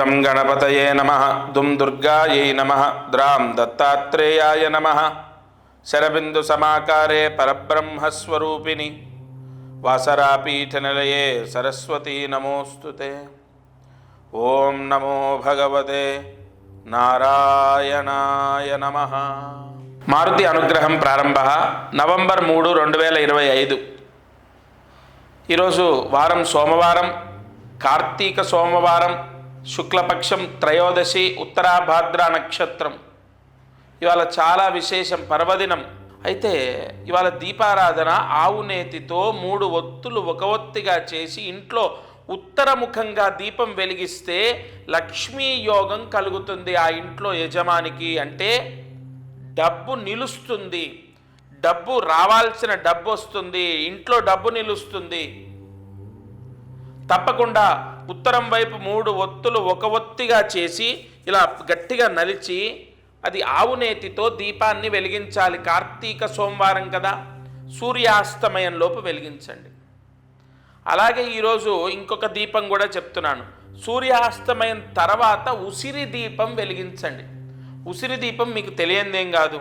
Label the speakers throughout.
Speaker 1: గం గణపతయే నమః దుం దుర్గాయై నమః ద్రాం దత్తాత్రేయాయ నమః శరబిందు సమాకారే పరబ్రహ్మస్వరూపిణి వాసరాపీఠనిలయే సరస్వతీ నమోస్తుతే. ఓం నమో భగవతే నారాయణాయ నమః. మారుతి అనుగ్రహం ప్రారంభ నవంబర్ 3, 2025. ఈరోజు వారం సోమవారం, కార్తీక సోమవారం, శుక్లపక్షం, త్రయోదశి, ఉత్తరాభాద్ర నక్షత్రం. ఇవాళ చాలా విశేషం, పర్వదినం. అయితే ఇవాళ దీపారాధన ఆవు నేతితో 3 ఒత్తులు ఒక ఒత్తిగా చేసి ఇంట్లో ఉత్తరముఖంగా దీపం వెలిగిస్తే లక్ష్మీ యోగం కలుగుతుంది ఆ ఇంట్లో యజమానికి. అంటే డబ్బు నిలుస్తుంది, డబ్బు రావాల్సిన డబ్బు వస్తుంది, ఇంట్లో డబ్బు నిలుస్తుంది. తప్పకుండా ఉత్తరం వైపు 3 ఒత్తులు ఒక ఒత్తిగా చేసి ఇలా గట్టిగా నలిచి అది ఆవు నేతితో దీపాన్ని వెలిగించాలి. కార్తీక సోమవారం కదా, సూర్యాస్తమయంలోపు వెలిగించండి. అలాగే ఈరోజు ఇంకొక దీపం కూడా చెప్తున్నాను. సూర్యాస్తమయం తర్వాత ఉసిరి దీపం వెలిగించండి. ఉసిరి దీపం మీకు తెలియందేం కాదు.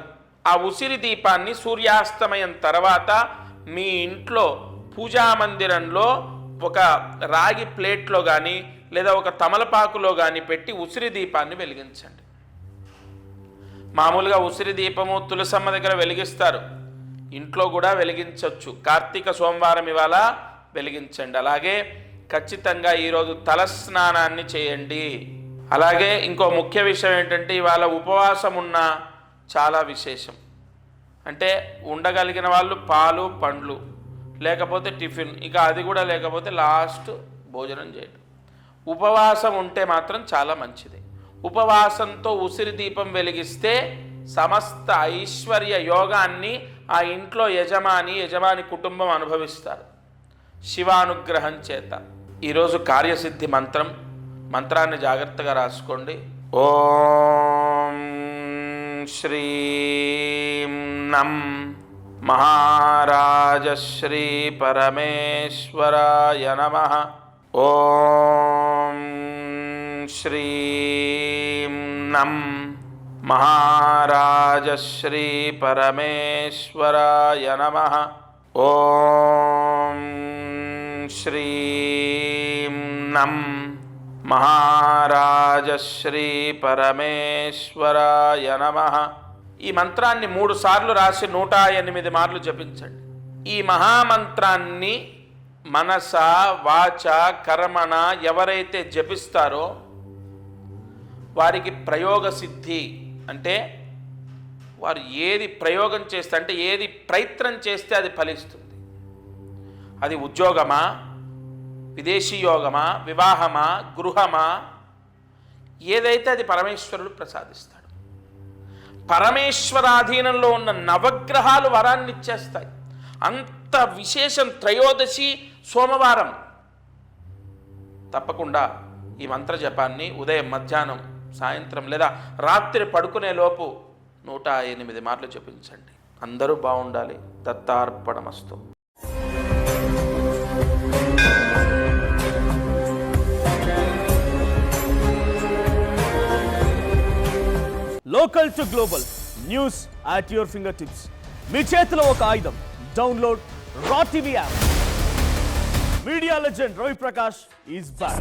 Speaker 1: ఆ ఉసిరి దీపాన్ని సూర్యాస్తమయం తర్వాత మీ ఇంట్లో పూజామందిరంలో ఒక రాగి ప్లేట్లో కానీ లేదా ఒక తమలపాకులో కానీ పెట్టి ఉసిరి దీపాన్ని వెలిగించండి. మామూలుగా ఉసిరి దీపము తులసమ్మ దగ్గర వెలిగిస్తారు, ఇంట్లో కూడా వెలిగించవచ్చు. కార్తీక సోమవారం ఇవాళ వెలిగించండి. అలాగే ఖచ్చితంగా ఈరోజు తలస్నానాన్ని చేయండి. అలాగే ఇంకో ముఖ్య విషయం ఏంటంటే ఇవాళ ఉపవాసం ఉన్న చాలా విశేషం. అంటే ఉండగలిగిన వాళ్ళు పాలు పండ్లు, లేకపోతే టిఫిన్, ఇక అది కూడా లేకపోతే లాస్ట్ భోజనం చేయడం. ఉపవాసం ఉంటే మాత్రం చాలా మంచిది. ఉపవాసంతో ఉసిరి దీపం వెలిగిస్తే సమస్త ఐశ్వర్య యోగాన్ని ఆ ఇంట్లో యజమాని కుటుంబం అనుభవిస్తారు శివానుగ్రహం చేత. ఈరోజు కార్యసిద్ధి మంత్రాన్ని జాగ్రత్తగా రాసుకోండి. ఓం శ్రీం నం మహారాజశ్రీ పరమేశ్వరాయ నమః. ఓం శ్రీం నం మహారాజశ్రీ పరమేశ్వరాయ నమః. ఓం శ్రీం నం మహారాజశ్రీ పరమేశ్వరాయ నమః. ఈ మంత్రాన్ని 3 సార్లు రాసి 108 మార్లు జపించండి. ఈ మహామంత్రాన్ని మనస వాచ కర్మణ ఎవరైతే జపిస్తారో వారికి ప్రయోగ సిద్ధి, అంటే వారు ఏది ప్రయోగం చేస్తే, అంటే ఏది ప్రయత్నం చేస్తే అది ఫలిస్తుంది. అది ఉద్యోగమా, విదేశీ యోగమా, వివాహమా, గృహమా, ఏదైతే అది పరమేశ్వరుడు ప్రసాదిస్తాడు. పరమేశ్వరాధీనంలో ఉన్న నవగ్రహాలు వరాన్ని ఇచ్చేస్తాయి. అంత విశేషం త్రయోదశి సోమవారం. తప్పకుండా ఈ మంత్ర జపాన్ని ఉదయం, మధ్యాహ్నం, సాయంత్రం లేదా రాత్రి పడుకునేలోపు 108 మార్లు జపించండి. అందరూ బాగుండాలి. దత్తార్పణమస్తు.
Speaker 2: Local to global news at your fingertips. మీ చేతిలో ఒక ఆయుధం. Download R TV app. Media legend Ravi Prakash is back.